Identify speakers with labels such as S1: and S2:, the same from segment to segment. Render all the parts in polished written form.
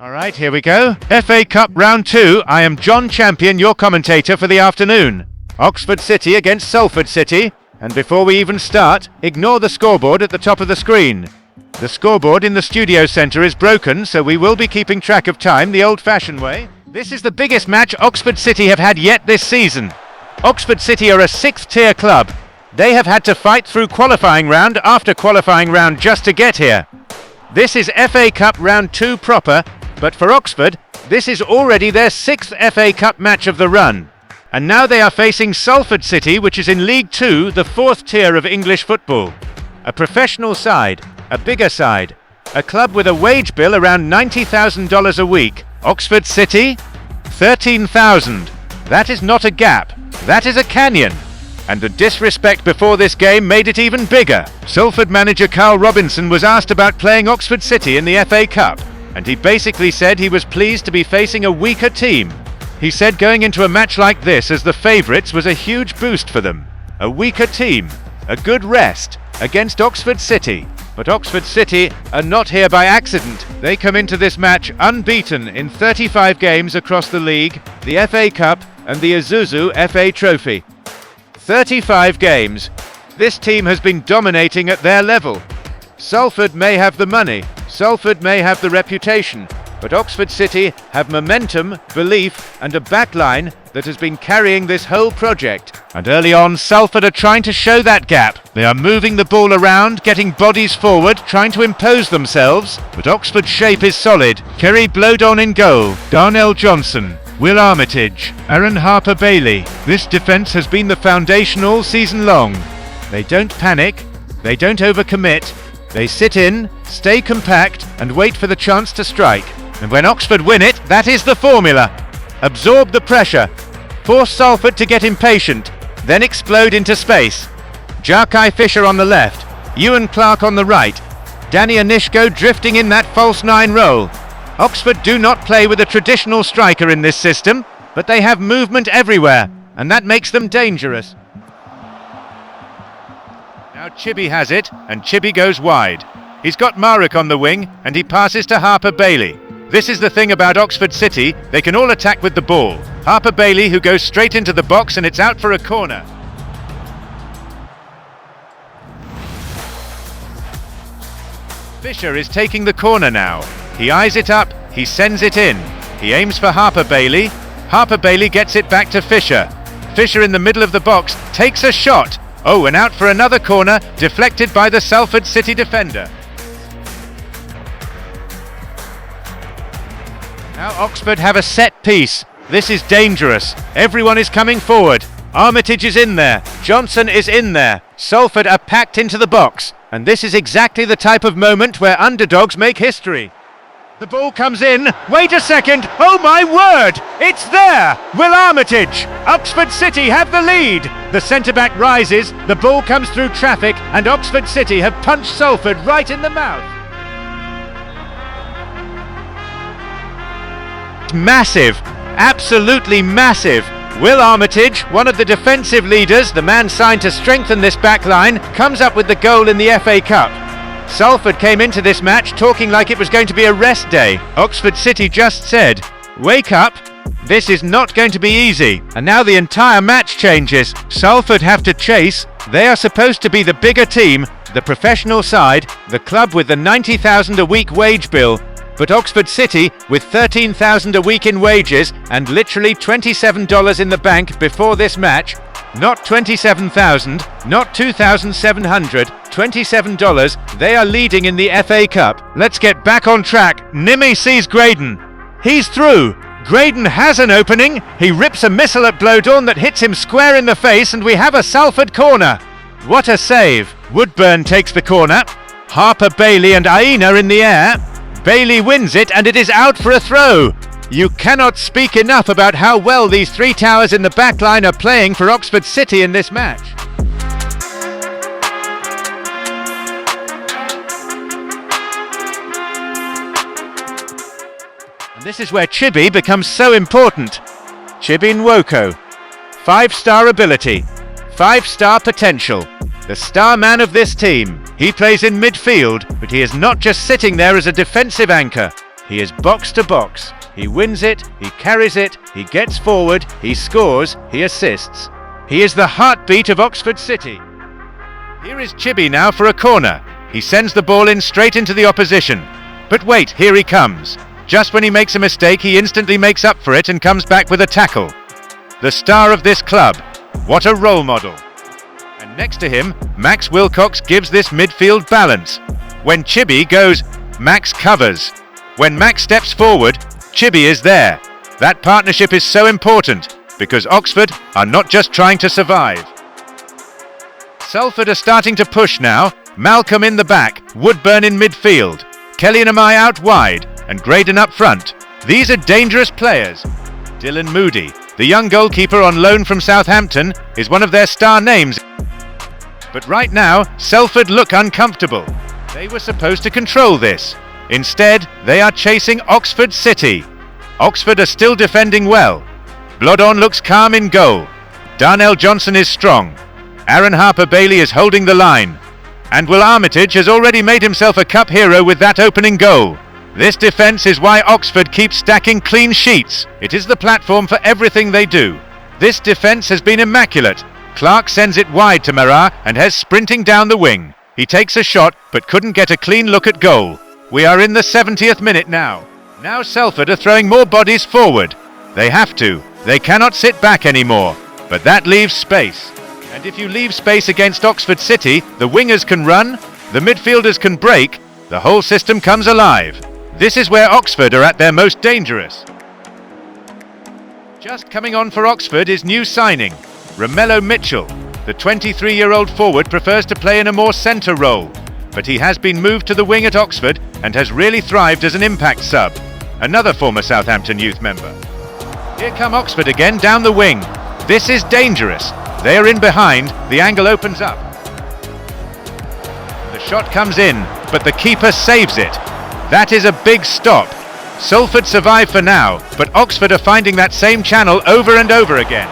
S1: All right, here we go. FA Cup Round 2. I am John Champion, your commentator for the afternoon. Oxford City against Salford City. And before we even start, ignore the scoreboard at the top of the screen. The scoreboard in the studio centre is broken, so we will be keeping track of time the old-fashioned way. This is the biggest match Oxford City have had yet this season. Oxford City are a 6th-tier club. They have had to fight through qualifying round after qualifying round just to get here. This is FA Cup Round 2 proper, but for Oxford, this is already their 6th FA Cup match of the run. And now they are facing Salford City, which is in League 2, the 4th tier of English football. A professional side, a bigger side, a club with a wage bill around $90,000 a week. Oxford City, $13,000. That is not a gap, that is a canyon. And the disrespect before this game made it even bigger. Salford manager Carl Robinson was asked about playing Oxford City in the FA Cup, and he basically said he was pleased to be facing a weaker team. He said going into a match like this as the favourites was a huge boost for them. A weaker team, a good rest against Oxford City. But Oxford City are not here by accident. They come into this match unbeaten in 35 games across the league, the FA Cup and the Isuzu FA Trophy. 35 games. This team has been dominating at their level. Salford may have the money, Salford may have the reputation, but Oxford City have momentum, belief and a backline that has been carrying this whole project. And early on, Salford are trying to show that gap. They are moving the ball around, getting bodies forward, trying to impose themselves. But Oxford's shape is solid. Kerry Blowdon in goal, Darnell Johnson, Will Armitage, Aaron Harper-Bailey. This defence has been the foundation all season long. They don't panic, they don't overcommit. They sit in, stay compact and wait for the chance to strike. And when Oxford win it, that is the formula. Absorb the pressure, force Salford to get impatient, then explode into space. Jarkai Fisher on the left, Ewan Clark on the right, Danny Anishko drifting in that false 9 role. Oxford do not play with a traditional striker in this system, but they have movement everywhere, and that makes them dangerous. Now Chibi has it, and Chibi goes wide. He's got Marek on the wing, and he passes to Harper-Bailey. This is the thing about Oxford City, they can all attack with the ball. Harper-Bailey who goes straight into the box and it's out for a corner. Fisher is taking the corner now. He eyes it up, he sends it in. He aims for Harper-Bailey. Harper-Bailey gets it back to Fisher. Fisher in the middle of the box takes a shot. Oh, and out for another corner, deflected by the Salford City defender. Now Oxford have a set piece. This is dangerous. Everyone is coming forward. Armitage is in there. Johnson is in there. Salford are packed into the box. And this is exactly the type of moment where underdogs make history. The ball comes in. Wait a second. Oh my word! It's there! Will Armitage! Oxford City have the lead. The centre-back rises. The ball comes through traffic. And Oxford City have punched Salford right in the mouth. Massive, absolutely massive. Will Armitage, one of the defensive leaders, the man signed to strengthen this back line, comes up with the goal in the FA Cup. Salford came into this match talking like it was going to be a rest day. Oxford City just said, wake up, this is not going to be easy. And now the entire match changes. Salford have to chase. They are supposed to be the bigger team, the professional side, the club with the $90,000 a week wage bill. But Oxford City, with $13,000 a week in wages and literally $27 in the bank before this match, not $27,000, not $2,700, $27, they are leading in the FA Cup. Let's get back on track. Nimi sees Graydon. He's through. Graydon has an opening. He rips a missile at Blowdon that hits him square in the face and we have a Salford corner. What a save. Woodburn takes the corner. Harper-Bailey and Aina in the air. Bailey wins it and it is out for a throw. You cannot speak enough about how well these 3 towers in the back line are playing for Oxford City in this match. And this is where Chibi becomes so important. Chibi Nwoko. 5-star ability, 5-star potential. The star man of this team. He plays in midfield, but he is not just sitting there as a defensive anchor. He is box to box. He wins it, he carries it, he gets forward, he scores, he assists. He is the heartbeat of Oxford City. Here is Chibi now for a corner. He sends the ball in straight into the opposition. But wait, here he comes. Just when he makes a mistake, he instantly makes up for it and comes back with a tackle. The star of this club. What a role model. And next to him, Max Wilcox gives this midfield balance. When Chibi goes, Max covers. When Max steps forward, Chibi is there. That partnership is so important because Oxford are not just trying to survive. Salford are starting to push now. Malcolm in the back, Woodburn in midfield, Kelly and Amai out wide, and Graydon up front. These are dangerous players. Dylan Moody, the young goalkeeper on loan from Southampton, is one of their star names. But right now, Salford look uncomfortable. They were supposed to control this. Instead, they are chasing Oxford City. Oxford are still defending well. Blodon looks calm in goal. Darnell Johnson is strong. Aaron Harper-Bailey is holding the line. And Will Armitage has already made himself a cup hero with that opening goal. This defence is why Oxford keeps stacking clean sheets. It is the platform for everything they do. This defence has been immaculate. Clark sends it wide to Marat and Hez sprinting down the wing. He takes a shot but couldn't get a clean look at goal. We are in the 70th minute now. Now Salford are throwing more bodies forward. They have to. They cannot sit back anymore. But that leaves space. And if you leave space against Oxford City, the wingers can run, the midfielders can break, the whole system comes alive. This is where Oxford are at their most dangerous. Just coming on for Oxford is new signing, Romello Mitchell. The 23-year-old forward prefers to play in a more centre role, but he has been moved to the wing at Oxford and has really thrived as an impact sub. Another former Southampton youth member. Here come Oxford again down the wing. This is dangerous. They are in behind, the angle opens up. The shot comes in, but the keeper saves it. That is a big stop. Salford survive for now, but Oxford are finding that same channel over and over again.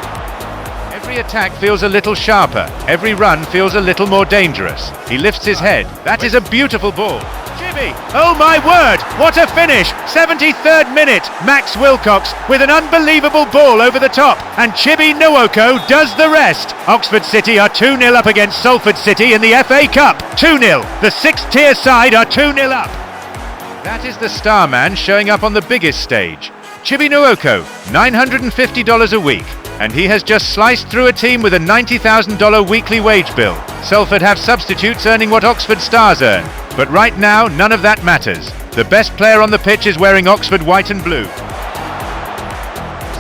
S1: Every attack feels a little sharper, every run feels a little more dangerous. He lifts his head. That is a beautiful ball. Chibi! Oh my word! What a finish! 73rd minute! Max Wilcox with an unbelievable ball over the top, and Chibi Nwoko does the rest. Oxford City are 2-0 up against Salford City in the FA Cup. 2-0. The 6th tier side are 2-0 up. That is the star man showing up on the biggest stage. Chibi Nwoko, $950 a week. And he has just sliced through a team with a $90,000 weekly wage bill. Salford have substitutes earning what Oxford stars earn. But right now, none of that matters. The best player on the pitch is wearing Oxford white and blue.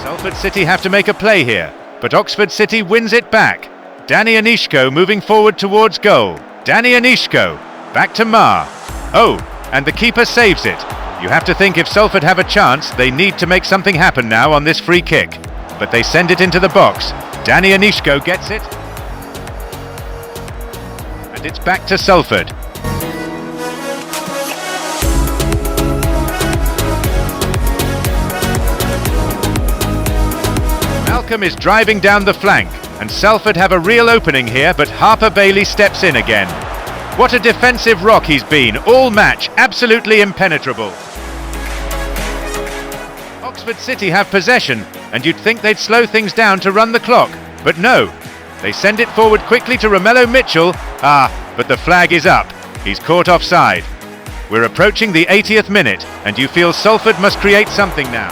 S1: Salford City have to make a play here, but Oxford City wins it back. Danny Anishko moving forward towards goal. Danny Anishko, back to Mar. Oh, and the keeper saves it. You have to think if Salford have a chance, they need to make something happen now on this free kick. But they send it into the box. Danny Anishko gets it. And it's back to Salford. Malcolm is driving down the flank, and Salford have a real opening here, but Harper-Bailey steps in again. What a defensive rock he's been, all match, absolutely impenetrable. Oxford City have possession, and you'd think they'd slow things down to run the clock, but no. They send it forward quickly to Romello Mitchell. But the flag is up. He's caught offside. We're approaching the 80th minute, and you feel Salford must create something now.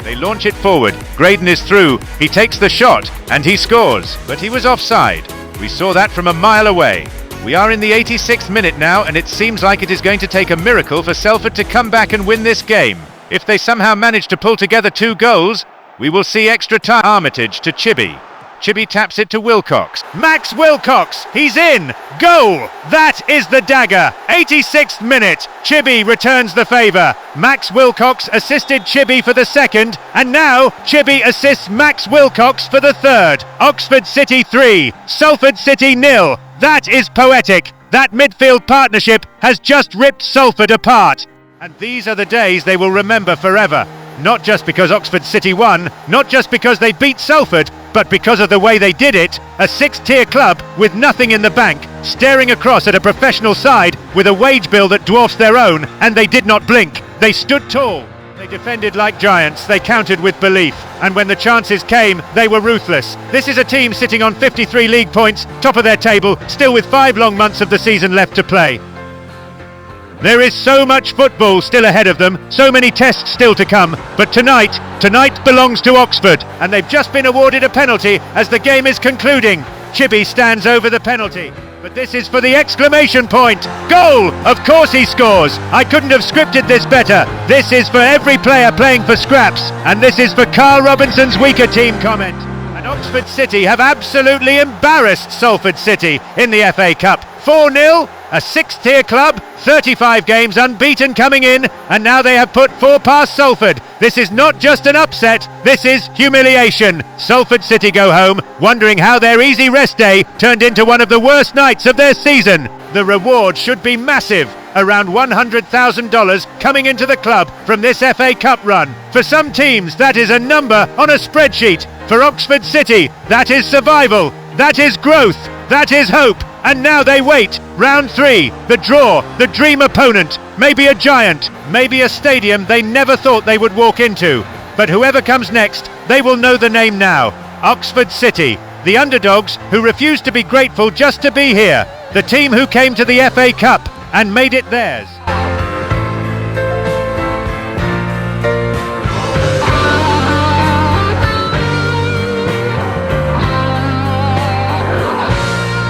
S1: They launch it forward. Graydon is through. He takes the shot, and he scores, but he was offside. We saw that from a mile away. We are in the 86th minute now, and it seems like it is going to take a miracle for Salford to come back and win this game. If they somehow manage to pull together 2 goals, we will see extra time. Armitage to Chibi. Chibi taps it to Wilcox. Max Wilcox! He's in! Goal! That is the dagger! 86th minute! Chibi returns the favour. Max Wilcox assisted Chibi for the second, and now Chibi assists Max Wilcox for the third. Oxford City 3, Salford City 0. That is poetic. That midfield partnership has just ripped Salford apart. And these are the days they will remember forever. Not just because Oxford City won, not just because they beat Salford, but because of the way they did it. A 6th tier club with nothing in the bank staring across at a professional side with a wage bill that dwarfs their own, and they did not blink. They stood tall. They defended like giants, they countered with belief, and when the chances came, they were ruthless. This is a team sitting on 53 league points, top of their table, still with 5 long months of the season left to play. There is so much football still ahead of them, so many tests still to come, but tonight belongs to Oxford, and they've just been awarded a penalty as the game is concluding. Chibi stands over the penalty. But this is for the exclamation point. Goal! Of course he scores. I couldn't have scripted this better. This is for every player playing for scraps. And this is for Carl Robinson's weaker team comment. And Oxford City have absolutely embarrassed Salford City in the FA Cup. 4-0, a 6th-tier club, 35 games unbeaten coming in, and now they have put 4 past Salford. This is not just an upset, this is humiliation. Salford City go home, wondering how their easy rest day turned into one of the worst nights of their season. The reward should be massive, around $100,000 coming into the club from this FA Cup run. For some teams, that is a number on a spreadsheet. For Oxford City, that is survival, that is growth, that is hope. And now they wait. Round 3, the draw, the dream opponent. Maybe a giant, maybe a stadium they never thought they would walk into. But whoever comes next, they will know the name now. Oxford City, the underdogs who refused to be grateful just to be here. The team who came to the FA Cup and made it theirs.